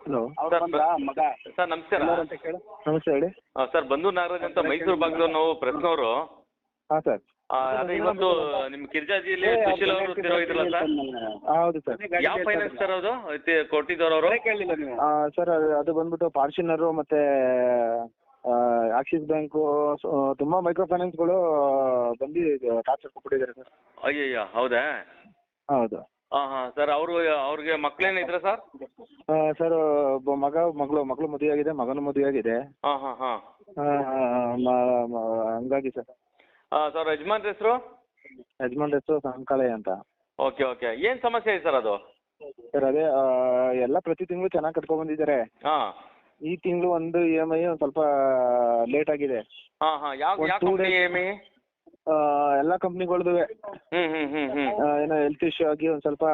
Hello sir ನಮಸ್ಕಾರ. ನಮಸ್ತೆ ಹೇಳಿ. ಸರ್ ಬಂದೂರು ನಾಗರಾಜ್ ಅಂತ ಮೈಸೂರು ಭಾಗದವ್ರು ನಾವು ಪ್ರೆಸ್ನವರು. ಹಾಂ ಸರ್. ಅದೇ ಇವತ್ತು ನಿಮ್ಮ ಕಿರ್ಜಾಜಿಯಲ್ಲಿ ಸುಶೀಲ್ ಅವರು ತಿರೋಗಿದ್ರಲ್ಲ ಸರ್? ಹೌದು ಸರ್. ಯಾವ ಫೈನಾನ್ಸ್ ಸರ್ ಅದು ಕೊಟ್ಟಿದ್ದವ್ರು ಅವರು? ಸರ್ ಅದು ಬಂದ್ಬಿಟ್ಟು ಫಾರ್ಚುನರು ಮತ್ತೆ ಆಕ್ಸಿಸ್ ಬ್ಯಾಂಕು ತುಂಬ ಮೈಕ್ರೋ ಫೈನಾನ್ಸ್ಗಳು ಬಂದು ಟಾರ್ಚರ್ ಕೊಟ್ಬಿಟ್ಟಿದ್ದಾರೆ ಸರ್. ಅಯ್ಯಯ್ಯ ಹೌದಾ? ಹೌದು. ಹಾಂ ಹಾಂ ಸರ್ ಅವ್ರಿಗೆ ಮಕ್ಳೇನಿದ್ರ ಸರ್? ಸರ್ ಮಗಳು ಮದುವೆ ಆಗಿದೆ, ಮಗನ ಮದುವೆ ಆಗಿದೆ. ಹಾಂ ಹಾಂ ಹಾಂ. ಹಂಗಾಗಿ ಸರ್. ಸರ್ ಯಜಮಾನ್ರ ಹೆಸರು? ಯಜಮಾನ್ರ ಹೆಸರು ಸಂಕಾಳಯ್ಯ ಅಂತ. Okay okay. ಏನು ಸಮಸ್ಯೆ ಇದೆ ಸರ್ ಅದು? ಸರ್ ಅದೇ ಎಲ್ಲ ಪ್ರತಿ ತಿಂಗಳು ಚೆನ್ನಾಗಿ ಕಟ್ಕೊಂಡು ಬಂದಿದ್ದಾರೆ. ಹಾಂ. ಈ ತಿಂಗಳು ಒಂದು EMI ಒಂದು ಸ್ವಲ್ಪ ಲೇಟ್ ಆಗಿದೆ. ಹಾಂ ಹಾಂ. ಯಾವ ಕಂಪ್ನಿ EMI? ಎಲ್ಲ ಕಂಪ್ನಿಗಳದ್ದು. ಏನೋ ಹೆಲ್ತ್ ಇಶ್ಯೂ ಆಗಿ ಒಂದು ಸ್ವಲ್ಪ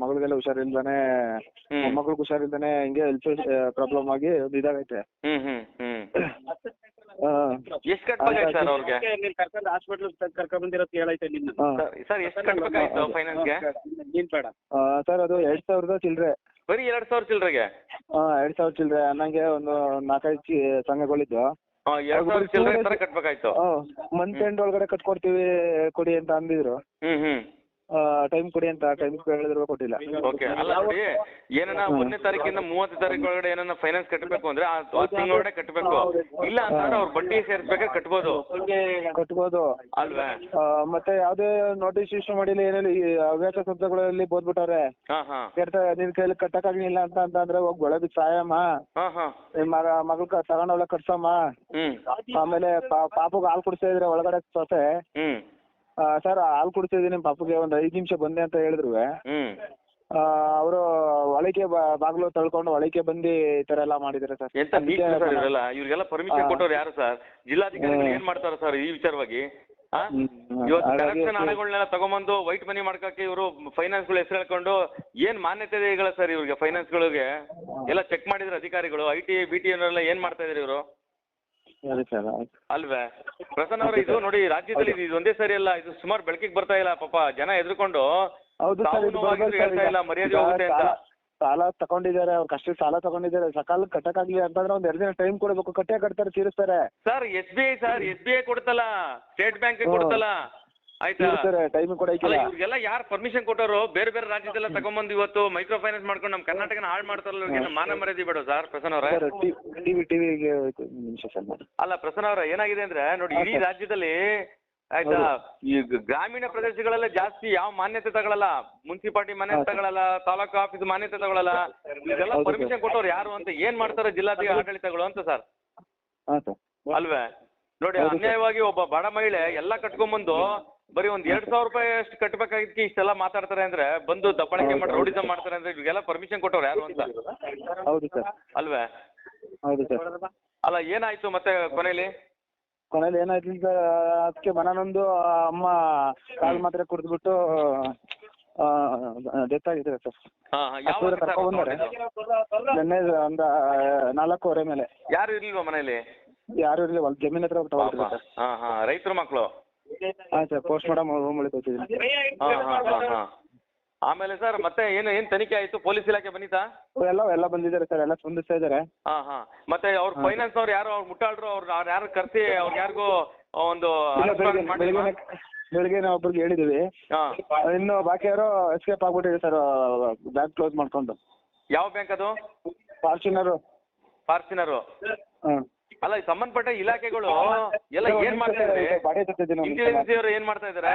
ಮಗಳಿಗೆಲ್ಲ ಹುಷಾರಿಲ್ದಾನೆ, ಮೊಮ್ಮಗಳಿಗೆ ಹುಷಾರಿಲ್ದಾನೆ, ಹಿಂಗೆ ಹೆಲ್ತ್ ಪ್ರಾಬ್ಲಮ್ ಆಗಿ ಒಂದು ಇದಾಗೈತೆ. ಎಷ್ಟು ಕಟ್ಬೇಕಾಯ್ತು ಸರ್ ಅವ್ರಿಗೆ? ಹಾಸ್ಪಿಟಲ್ ಕರ್ಕೊಂಡ್ ಬಂದಿರೋದು ಹೇಳೈತೆ ನಿನ್ನ. ಸರ್ ಎಷ್ಟು ಕಟ್ಬೇಕಾಯ್ತು ಫೈನಾನ್ಸ್ಗೆ? ಸರ್ ಅದು 2,000 ಚಿಲ್ಲರೆ. ಬರೀ 2,000 ಚಿಲ್ಲರೆಗೆ? 2,000 ಚಿಲ್ಲರೆ. ನನಗೆ ಒಂದು 4-5 ಸಂಘಗಳಿದ್ದು. 2,000 ಚಿಲ್ಲರೆ ತರ ಕಟ್ಬೇಕಾಯ್ತು. ಮಂತ್ ಎಂಡ್ ಒಳಗಡೆ ಕಟ್ಕೊಡ್ತೀವಿ ಕೊಡಿ ಅಂತ ಅಂದಿದ್ರು. ಟೈಮ್ ಕೊಡಿ ಅಂತ ಟೈಮ್ ಹೇಳಿದ್ರು, ಕೊಟ್ಟಿಲ್ಲ. ಓಕೆ. ಅಲ್ಲ ನೋಡಿ, ಏನನ್ನ 1ನೇ ತಾರೀಕಿಂದ 30 ತಾರೀಕು ಒಳಗಡೆ ಏನನ್ನ ಫೈನಾನ್ಸ್ ಕಟ್ಟಬೇಕು ಅಂದ್ರೆ ಆ ತಿಂಗಳೊಳಗಡೆ ಕಟ್ಟಬೇಕು. ಇಲ್ಲ ಅಂತಂದ್ರೆ ಅವ್ರು ಬಡ್ಡಿ ಸೇರಿಸ್ಬೇಕಾದ್ರೆ ಕಟ್ಬೋದು ಅಲ್ವಾ? ಮತ್ತೆ ಯಾವ್ದೇ ನೋಟಿಸ್ ಇಶ್ಯೂ ಮಾಡಿಲ್ಲ, ಏನಿಲ್ಲ. ಈ ಹವ್ಯಾಸ ಸಂಸ್ಥೆಗಳಲ್ಲಿ ಬೋದ್ಬಿಟ್ಟಾರೆ. ನಿನ್ ಕೈಲಿ ಕಟ್ಟಕ್ಕಾಗಿಲ್ಲ ಅಂತಂದ್ರೆ ಹೋಗಿ ಗೊಳೆ ಬಿದ್ದು ಸಾಯಮ್ಮ, ಮಗಳು ತಗೊಂಡವಳ ಕಟ್ಸಮ್ಮ. ಆಮೇಲೆ ಪಾಪುಗೆ ಹಾಲು ಕುಡಿಸ್ತಾ ಇದ್ರೆ ಒಳಗಡೆ ಸೊಸೆ. ಸರ್ ಹಾಲು ಕುಡಿಸಿದೀನಿ ಪಾಪುಗೆ, ಒಂದು 5 ನಿಮಿಷ ಬಂದೆ ಅಂತ ಹೇಳಿದ್ರು. ಅವರು ಒಳಗೆ ಬಾಗ್ಲು ತಳ್ಕೊಂಡು ಒಳಗೆ ಬಂದು ಈ ತರ ಎಲ್ಲ ಮಾಡಿದಾರೆ ಸರ್. ಇವ್ರಿಗೆಲ್ಲ ಪರ್ಮಿಷನ್ ಕೊಟ್ಟವ್ರು ಯಾರು ಸರ್? ಜಿಲ್ಲಾಧಿಕಾರಿಗಳು ಏನ್ ಮಾಡ್ತಾರ ಸರ್ ಈ ವಿಚಾರವಾಗಿ? ಇವತ್ತು ಕರಪ್ಷನ್ ಹಣಗಳನ್ನೆಲ್ಲ ತಗೊಂಬಂದು ವೈಟ್ ಮನಿ ಮಾಡ್ಕಕ್ಕೆ ಇವರು ಫೈನಾನ್ಸ್ ಗಳು ಹೆಸರು ಹೇಳ್ಕೊಂಡು ಏನ್ ಮಾನ್ಯತೆ ಇದೆ ಸರ್ ಇವ್ರಿಗೆ? ಫೈನಾನ್ಸ್ ಗಳಿಗೆ ಎಲ್ಲ ಚೆಕ್ ಮಾಡಿದ್ರೆ ಅಧಿಕಾರಿಗಳು, IT BT ಅವರೆಲ್ಲ ಏನ್ ಮಾಡ್ತಾ ಇದಾರೆ ಇವರು ಅಲ್ವೇ? ಪ್ರಸನ್ನ ಅವ್ರ, ಇದು ನೋಡಿ ರಾಜ್ಯದಲ್ಲಿ ಇದು ಒಂದೇ ಸರಿ ಅಲ್ಲ, ಇದು ಸುಮಾರು ಬೆಳಕಿಗೆ ಬರ್ತಾ ಇಲ್ಲ. ಪಾಪ ಜನ ಎದ್ರುಕೊಂಡು ಹೇಳ್ತಾ ಇಲ್ಲ ಮರ್ಯಾದೆ ಹೋಗುತ್ತೆ ಅಂತ. ಸಾಲ ತಗೊಂಡಿದ್ದಾರೆ, ಅವ್ರ ಕಷ್ಟ ಸಾಲ ತಗೊಂಡಿದ್ದಾರೆ. ಸಕಾಲ ಕಟ್ಟಕ್ಕಾಗ್ಲಿ ಅಂತಂದ್ರೆ ಒಂದ್ 2 ದಿನ ಟೈಮ್ ಕೊಡಬೇಕು. ಕಟ್ಟೆ ಕಟ್ತಾರೆ, ತೀರಿಸ್ತಾರೆ. ಸರ್ SBI ಕೊಡ್ತಲ್ಲ, ಸ್ಟೇಟ್ ಬ್ಯಾಂಕ್ ಕೊಡ್ತಲ್ಲ, ಆಯ್ತಾ? ಟೈಮ್ ಕೊಡಕ್ಕಿಲ್ಲ. ಇವ್ರಿಗೆಲ್ಲ ಯಾರು ಪರ್ಮಿಷನ್ ಕೊಟ್ಟರು? ಬೇರೆ ಬೇರೆ ರಾಜ್ಯದೆಲ್ಲ ತಗೊಂಬಂದು ಇವತ್ತು ಮೈಕ್ರೋ ಫೈನಾನ್ಸ್ ಮಾಡ್ಕೊಂಡು ನಮ್ಮ ಕರ್ನಾಟಕನ ಹಾಳು ಮಾಡ್ತಾರಲ್ಲ. ಇವ್ರಿಗೆ ಮಾನ ಮರ್ಯಾದೆ ಬೇಡ ಸರ್ ಪ್ರಸನ್ನ ಅವರೇ? ಟಿವಿಗೆ ಅಲ್ಲ ಪ್ರಸನ್ನ ಅವರ, ಏನಾಗಿದೆ ಅಂದ್ರೆ ನೋಡಿ, ಇಡೀ ರಾಜ್ಯದಲ್ಲಿ ಆಯ್ತಾ ಈ ಗ್ರಾಮೀಣ ಪ್ರದೇಶಗಳೆಲ್ಲ ಜಾಸ್ತಿ ಯಾವ ಮಾನ್ಯತೆ ತಗೊಳ್ಳಲ್ಲ. ಮುನ್ಸಿಪಾಲಿಟಿ ಮಾನ್ಯತೆ ತಗೊಳ್ಳಲ್ಲ, ತಾಲೂಕು ಆಫೀಸ್ ಮಾನ್ಯತೆ ತಗೊಳ್ಳಲ್ಲ. ಇದೆಲ್ಲ ಪರ್ಮಿಷನ್ ಕೊಟ್ಟವ್ರು ಯಾರು ಅಂತ ಏನ್ ಮಾಡ್ತಾರೆ ಜಿಲ್ಲಾಧಿಕಾರಿ ಆಡಳಿತಗಳು ಅಂತ ಸರ್ ಅಲ್ವೇ? ನೋಡಿ, ಅನ್ಯಾಯವಾಗಿ ಒಬ್ಬ ಬಡ ಮಹಿಳೆ ಎಲ್ಲ ಕಟ್ಕೊಂಡ್ಬಂದು ಬರೀ ಒಂದ್ 2,000 ರೂಪಾಯಿ ಅಷ್ಟು ಕಟ್ಬೇಕಾಗಿದ್ದಕ್ಕೆ ಇಷ್ಟೆಲ್ಲ ಮಾತಾಡ್ತಾರೆ ಅಂದ್ರೆ, ಬಂದು ದಬ್ಬಾಳಿಕೆ ಮಾಡಿ ರೌಡಿಸಂ ಮಾಡ್ತಾರೆ ಅಂದ್ರೆ ಇವಾಗೆಲ್ಲ ಪರ್ಮಿಷನ್ ಕೊಟ್ಟವ್ರು ಯಾರು ಅಂತ? ಹೌದು ಸರ್ ಅಲ್ವೇ? ಹೌದು ಸರ್. ಅಲ್ಲ ಏನಾಯ್ತು ಮತ್ತೆ ಕೊನೆಯಲ್ಲಿ ಏನಾಯ್ತು ಅಂತ ಅದಕ್ಕೆ ಮನನೊಂದು ಅಮ್ಮ ಕಾಲು ಮಾತ್ರೆ ಕುಡಿದ್ಬಿಟ್ಟು ಡೆತ್ ಆಗಿದ್ದಾರೆ ಸರ್. ಕರ್ಕೊಂಡ್ಬಂದಾರೆ ನಿನ್ನೆ ಒಂದು 4:15 ಮೇಲೆ. ಯಾರು ಇರ್ಲಿಲ್ವಾ ಮನೇಲಿ? ಯಾರು ಇರಲಿ, ಒಂದು ಜಮೀನ್ ಹತ್ರ ತಗೊಂಡಿದ್ದಾರೆ ಸರ್. ರೈತರ ಮಕ್ಕಳು? ಹಾಂ ಸರ್, ಪೋಸ್ಟ್ ಮಾರ್ಟಮ್ ರೂಮ್ ಒಳಗೆ ಹೋಗ್ತಿದ್ದೀನಿ. ಆಮೇಲೆ ಸರ್ ಮತ್ತೆ ಏನ್ ತನಿಖೆ ಆಯ್ತು? ಪೊಲೀಸ್ ಇಲಾಖೆ ಬಂದಿತ್ತಾ? ಎಲ್ಲ ಬಂದಿದ್ದಾರೆ ಸರ್, ಎಲ್ಲ ಸ್ಪಂದಿಸ್ತಾ ಇದ್ದಾರೆ. ಮತ್ತೆ ಅವ್ರ ಫೈನಾನ್ಸ್ ಅವ್ರು ಯಾರು, ಅವ್ರು ಮುಟ್ಟಾಳ್ರು, ಅವ್ರು ಯಾರು ಕರ್ಸಿ ಅವ್ರಿಗೆ ಯಾರಿಗೂ ಒಂದು ಬೆಳಿಗ್ಗೆ ನಾವು ಒಬ್ರಿಗೆ ಹೇಳಿದೀವಿ. ಇನ್ನು ಬಾಕಿಯವರು ಎಸ್ಕೇಪ್ ಆಗ್ಬಿಟ್ಟಿದೆ ಸರ್, ಬ್ಯಾಂಕ್ ಕ್ಲೋಸ್ ಮಾಡ್ಕೊಂಡು. ಯಾವ ಬ್ಯಾಂಕ್ ಅದು? ಫಾರ್ಚುನರು. ಅಲ್ಲ, ಸಂಬಂಧಪಟ್ಟ ಇಲಾಖೆಗಳು ಎಲ್ಲ ಏನ್ ಮಾಡ್ತಾ ಇದ್ದಾರೆ? ಇಂಟೆಲಿಜೆನ್ಸ್ ಅವರು ಏನ್ ಮಾಡ್ತಾ ಇದಾರೆ?